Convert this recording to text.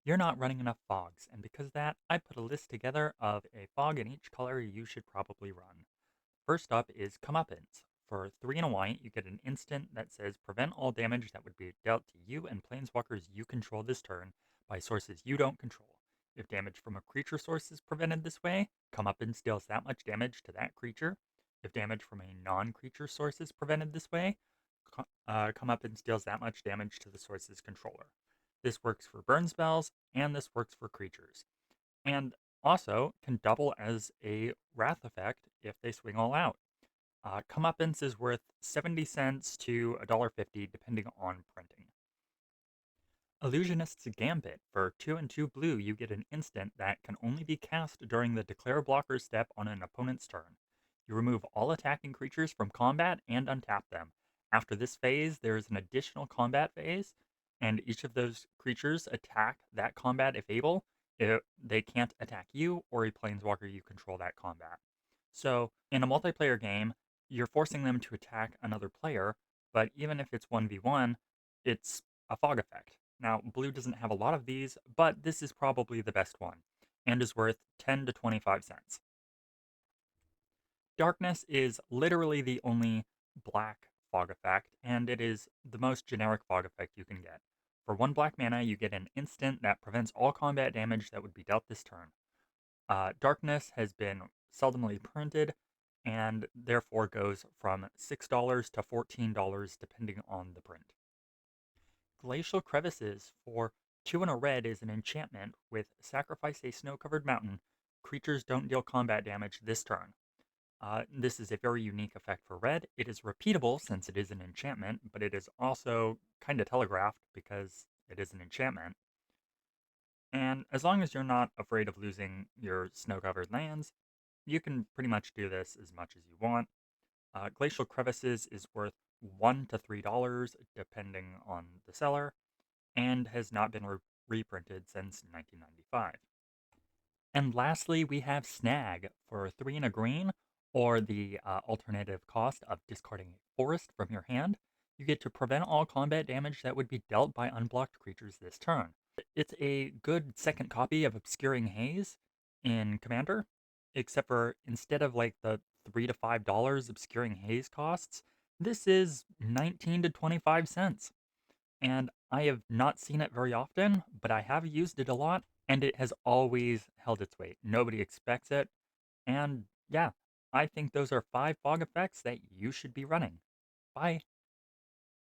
You're not running enough fogs, and because of that, I put a list together of a fog in each color you should probably run. First up is Comeuppance. For 3 and a white, you get an instant that says prevent all damage that would be dealt to you and planeswalkers you control this turn by sources you don't control. If damage from a creature source is prevented this way, Comeuppance deals that much damage to that creature. If damage from a non-creature source is prevented this way, Comeuppance deals that much damage to the source's controller. This works for burn spells, and this works for creatures. And also can double as a wrath effect if they swing all out. Comeuppance is worth 70 cents to $1.50 depending on printing. Illusionist's Gambit. For 2 and 2 blue, you get an instant that can only be cast during the Declare Blocker step on an opponent's turn. You remove all attacking creatures from combat and untap them. After this phase, there is an additional combat phase, and each of those creatures attack that combat if able. If they can't attack you or a planeswalker you control that combat. So, in a multiplayer game, you're forcing them to attack another player, but even if it's 1v1, it's a fog effect. Now, blue doesn't have a lot of these, but this is probably the best one, and is worth 10 to 25 cents. Darkness is literally the only black fog effect, and it is the most generic fog effect you can get. For 1 black mana, you get an instant that prevents all combat damage that would be dealt this turn. Darkness has been seldomly printed, and therefore goes from $6 to $14 depending on the print. Glacial Crevices for 2 and a red is an enchantment with sacrifice a snow-covered mountain. Creatures don't deal combat damage this turn. This is a very unique effect for red. It is repeatable since it is an enchantment, but it is also kind of telegraphed because it is an enchantment. And as long as you're not afraid of losing your snow-covered lands, you can pretty much do this as much as you want. Glacial Crevices is worth $1 to $3 depending on the seller, and has not been reprinted since 1995. And lastly, we have Snag for 3 and a green, or the alternative cost of discarding a forest from your hand. You get to prevent all combat damage that would be dealt by unblocked creatures this turn. It's a good second copy of Obscuring Haze in Commander, except for instead of like the $3 to $5 Obscuring Haze costs, this is 19 to 25 cents. And I have not seen it very often, but I have used it a lot, and it has always held its weight. Nobody expects it. And yeah, I think those are 5 fog effects that you should be running. Bye.